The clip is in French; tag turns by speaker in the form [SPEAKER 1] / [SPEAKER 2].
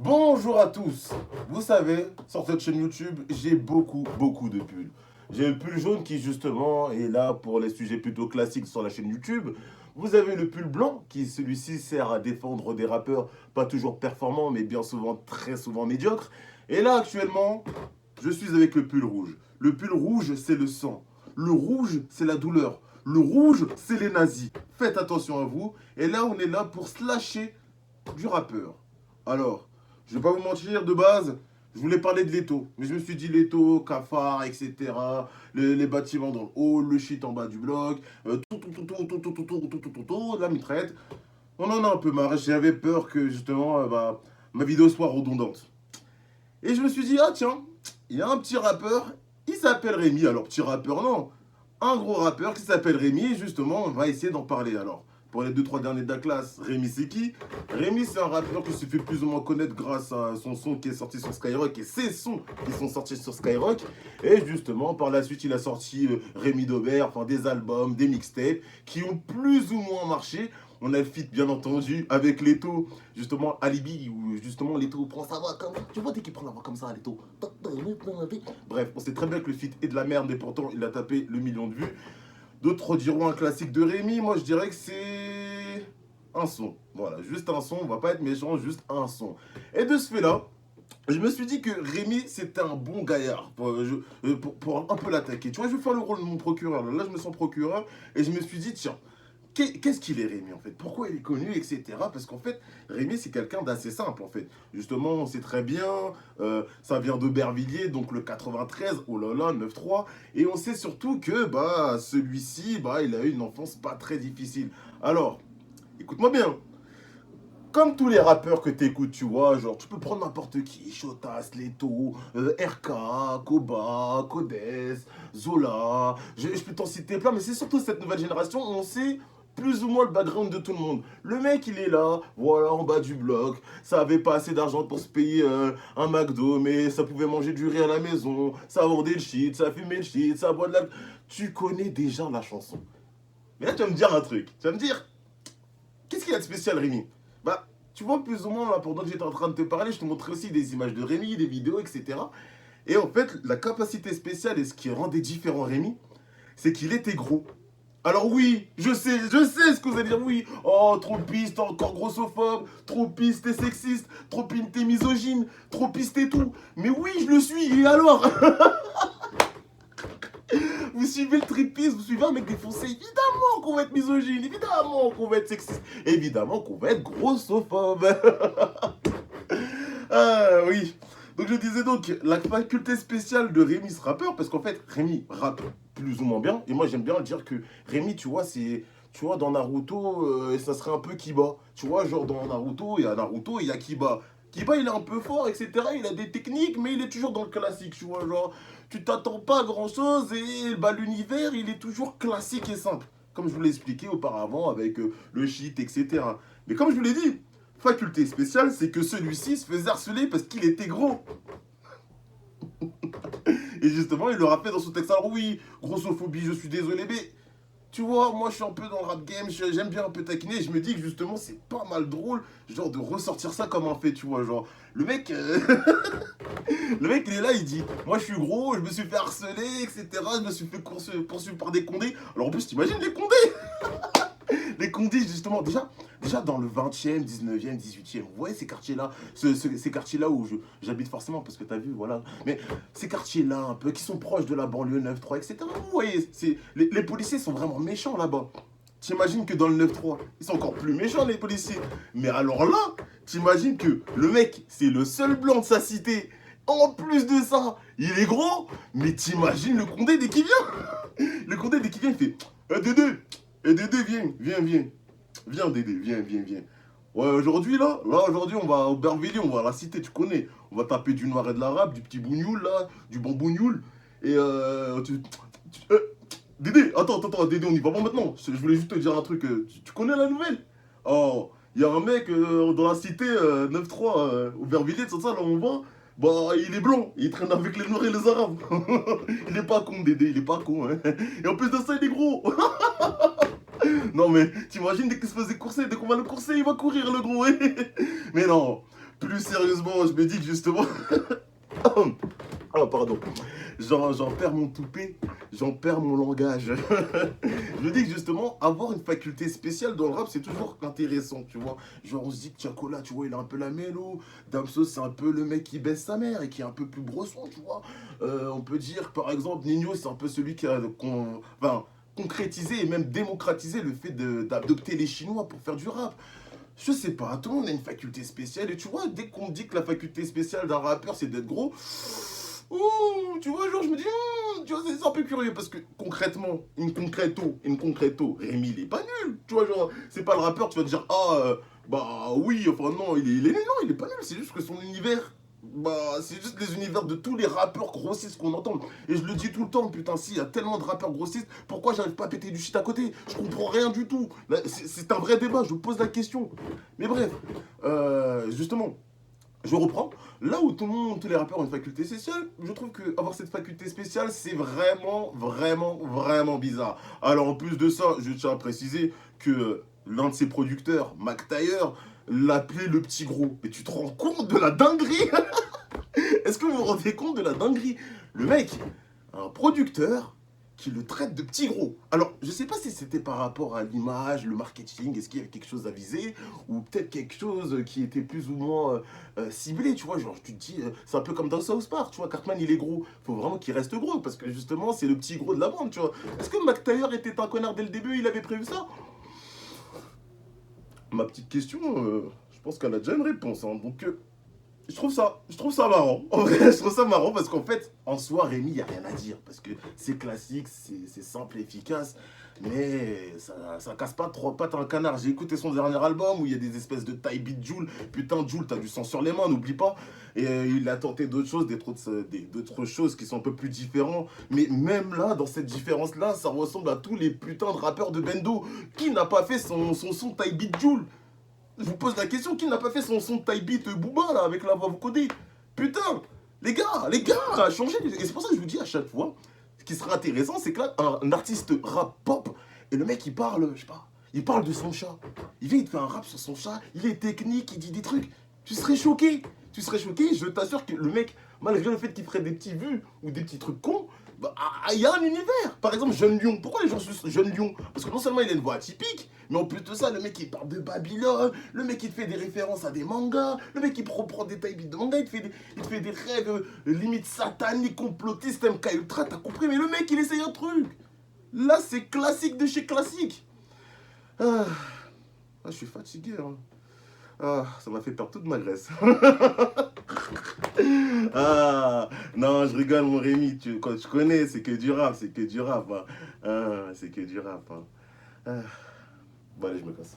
[SPEAKER 1] Bonjour à tous. Vous savez, sur cette chaîne YouTube, j'ai beaucoup de pulls. J'ai le pull jaune qui justement est là pour les sujets plutôt classiques sur la chaîne YouTube. Vous avez le pull blanc qui celui-ci sert à défendre des rappeurs pas toujours performants mais bien souvent très souvent médiocres. Et là actuellement, je suis avec le pull rouge. Le pull rouge c'est le sang. Le rouge c'est la douleur. Le rouge c'est les nazis. Faites attention à vous. Et là on est là pour slasher du rappeur. Alors, je vais pas vous mentir, de base, je voulais parler de Leto. Mais je me suis dit Leto, cafard, etc. Les bâtiments dans le haut, le shit en bas du bloc, la mitraite. On en a un peu marre. J'avais peur que justement ma vidéo soit redondante. Et je me suis dit, ah tiens, il y a un petit rappeur, il s'appelle Rémi. Alors, petit rappeur, non. Un gros rappeur qui s'appelle Rémi. Et justement, on va essayer d'en parler alors. Pour les 2-3 derniers de la classe, Rémi c'est qui? Rémi c'est un rappeur qui se fait plus ou moins connaître grâce à son son qui est sorti sur Skyrock et ses sons qui sont sortis sur Skyrock. Et justement par la suite il a sorti Rémi Daubert, enfin des albums, des mixtapes qui ont plus ou moins marché. On a le feat bien entendu avec Leto, justement Alibi, où justement Leto prend sa voix comme ça. Tu vois dès qu'il prend la voix comme ça Leto. Bref, on sait très bien que le feat est de la merde mais pourtant il a tapé le million de vues. D'autres diront un classique de Rémi, moi je dirais que c'est un son. Voilà, juste un son, on va pas être méchant, juste un son. Et de ce fait-là, je me suis dit que Rémi c'était un bon gaillard pour un peu l'attaquer. Tu vois, je vais faire le rôle de mon procureur. Là, je me sens procureur et je me suis dit, tiens, qu'est-ce qu'il est Rémi en fait? Pourquoi il est connu, etc. Parce qu'en fait, Rémi c'est quelqu'un d'assez simple en fait. Justement, on sait très bien, ça vient d'Aubervilliers, donc le 93, oh là là, 9-3. Et on sait surtout que celui-ci, il a eu une enfance pas très difficile. Alors, écoute-moi bien. Comme tous les rappeurs que t'écoutes, tu vois, genre tu peux prendre n'importe qui, Chotas, Leto, RK, Koba, Kodes, Zola, je peux t'en citer plein, mais c'est surtout cette nouvelle génération, on sait plus ou moins le background de tout le monde. Le mec il est là, voilà, en bas du bloc, ça avait pas assez d'argent pour se payer un McDo, mais ça pouvait manger du riz à la maison, ça vendait le shit, ça fumait le shit, ça boit de la... Tu connais déjà la chanson. Mais là tu vas me dire un truc, tu vas me dire, qu'est-ce qu'il y a de spécial Rémi? Tu vois, plus ou moins, là, pendant que j'étais en train de te parler, je te montrais aussi des images de Rémi, des vidéos, etc. Et en fait, la capacité spéciale et ce qui rendait différent Rémi, c'est qu'il était gros. Alors oui, je sais ce que vous allez dire, oui. Oh, trop piste, encore grossophobe, trop piste, t'es sexiste, trop piste, t'es misogyne, trop piste et tout. Mais oui, je le suis, et alors? Vous suivez le tripisme, vous suivez un mec défoncé, évidemment qu'on va être misogyne, évidemment qu'on va être sexiste, évidemment qu'on va être grossophobe. Ah oui. Donc je disais donc, la faculté spéciale de Rémi ce rappeur, parce qu'en fait, Rémi rappe plus ou moins bien, et moi j'aime bien dire que Rémi, tu vois, c'est... Tu vois, dans Naruto, ça serait un peu Kiba. Tu vois, genre dans Naruto, il y a Kiba. Kiba, il est un peu fort, etc. Il a des techniques, mais il est toujours dans le classique, tu vois. Genre, tu t'attends pas à grand chose et l'univers, il est toujours classique et simple. Comme je vous l'ai expliqué auparavant avec le shit, etc. Mais comme je vous l'ai dit, faculté spéciale, c'est que celui-ci se faisait harceler parce qu'il était gros. Et justement, il le rappelait dans son texte. Alors oui, grossophobie, je suis désolé, mais... Tu vois, moi je suis un peu dans le rap game, j'aime bien un peu taquiner, et je me dis que justement c'est pas mal drôle, genre de ressortir ça comme un fait, tu vois, genre, le mec, le mec il est là, il dit, moi je suis gros, je me suis fait harceler, etc., je me suis fait poursuivre par des condés, alors en plus t'imagines les condés? Les condés, justement, déjà dans le 20e, 19e, 18e, vous voyez ces quartiers-là, ces quartiers-là où j'habite forcément, parce que t'as vu, voilà, mais ces quartiers-là, un peu, qui sont proches de la banlieue 9-3, etc., vous voyez, les policiers sont vraiment méchants là-bas. T'imagines que dans le 9-3, ils sont encore plus méchants, les policiers. Mais alors là, t'imagines que le mec, c'est le seul blanc de sa cité. En plus de ça, il est gros, mais t'imagines le Condé dès qu'il vient. Le Condé dès qu'il vient, il fait Dédé, Dédé, viens. Viens, Dédé, viens. Ouais, aujourd'hui, aujourd'hui, on va au Aubervilliers, on va à la cité, tu connais. On va taper du noir et de l'arabe, du petit bougnoul, là, du bon bougnoul. Et Dédé, attends, Dédé, on y va pas maintenant. Je voulais juste te dire un truc. Tu connais la nouvelle? Oh, il y a un mec dans la cité 9-3, au Aubervilliers, tout ça, là, on va. Il est blanc, il traîne avec les noirs et les arabes. Il est pas con, Dédé, il est pas con, hein. Et en plus de ça, il est gros. Non mais, t'imagines dès qu'il se faisait courser, dès qu'on va le courser, il va courir le gros. Mais non, Plus sérieusement, je me dis que justement... Oh, pardon. J'en perds mon toupet, j'en perds mon langage. Je me dis que justement, avoir une faculté spéciale dans le rap, c'est toujours intéressant, tu vois. Genre, on se dit que Tiakola, tu vois, il a un peu la mélo. Damso, c'est un peu le mec qui baisse sa mère et qui est un peu plus brosson, tu vois. On peut dire, par exemple, Nino, c'est un peu celui qui a enfin, concrétisé et même démocratisé le fait d'adopter les Chinois pour faire du rap. Je sais pas, tout le monde a une faculté spéciale. Et tu vois, dès qu'on me dit que la faculté spéciale d'un rappeur, c'est d'être gros, ouh, tu vois, genre, je me dis, tu vois, c'est un peu curieux parce que concrètement, une concreto, Rémi, il est pas nul. Tu vois, genre, c'est pas le rappeur, tu vas te dire, ah, bah oui, enfin non, il est nul. Non, il est pas nul, c'est juste que son univers. Bah, c'est juste les univers de tous les rappeurs grossistes qu'on entend. Et je le dis tout le temps, putain, s'il y a tellement de rappeurs grossistes, pourquoi j'arrive pas à péter du shit à côté? Je comprends rien du tout. C'est un vrai débat, je vous pose la question. Mais bref, justement, je reprends. Là où tout le monde, tous les rappeurs ont une faculté spéciale, je trouve qu'avoir cette faculté spéciale, c'est vraiment bizarre. Alors en plus de ça, je tiens à préciser que l'un de ses producteurs, Mac Taylor, l'appelait le petit gros. Mais tu te rends compte de la dinguerie? Est-ce que vous vous rendez compte de la dinguerie? Le mec, un producteur qui le traite de petit gros. Alors, je sais pas si c'était par rapport à l'image, le marketing, est-ce qu'il y avait quelque chose à viser, ou peut-être quelque chose qui était plus ou moins ciblé, tu vois, genre, tu te dis, c'est un peu comme dans South Park, tu vois, Cartman, il est gros, faut vraiment qu'il reste gros, parce que justement, c'est le petit gros de la bande, tu vois. Est-ce que Mac Taylor était un connard dès le début, il avait prévu ça? Ma petite question, je pense qu'elle a déjà une réponse, hein, donc... je trouve ça marrant. En vrai, je trouve ça marrant parce qu'en fait, en soi, Rémi, il n'y a rien à dire. Parce que c'est classique, c'est simple et efficace. Mais ça casse pas trois pattes à un canard. J'ai écouté son dernier album où il y a des espèces de taille beat Joule. Putain, Joule, t'as du sang sur les mains, n'oublie pas. Et il a tenté d'autres choses, d'autres choses qui sont un peu plus différentes. Mais même là, dans cette différence-là, ça ressemble à tous les putains de rappeurs de Bendo. Qui n'a pas fait son son taille beat Joule? Je vous pose la question, qui n'a pas fait son son de taille beat Booba là avec la voix vocodée? Putain, les gars, changez. Et c'est pour ça que je vous dis à chaque fois, ce qui sera intéressant, c'est que là, un artiste rap pop, et le mec il parle, je sais pas, il parle de son chat. Il vient, il te fait un rap sur son chat, il est technique, il dit des trucs. Tu serais choqué. Tu serais choqué, je t'assure que le mec, malgré le fait qu'il ferait des petits vues ou des petits trucs cons, bah, il y a un univers. Par exemple, Jeune Lion. Pourquoi les gens se Jeune Lion? Parce que non seulement il a une voix atypique, mais en plus de ça, le mec il parle de Babylone, le mec il te fait des références à des mangas, le mec il reprend des tailles de mangas, il te fait des rêves limite sataniques, complotistes, MK Ultra, t'as compris? Mais le mec il essaye un truc. Là, c'est classique de chez classique. Ah, je suis fatigué. Hein. Ah, ça m'a fait perdre toute ma graisse. Ah, non, je rigole, mon Rémi. Quand tu connais, c'est que du rap, c'est que du rap. Hein. Ah, c'est que du rap. Hein. Ah. Bon, allez, je me casse.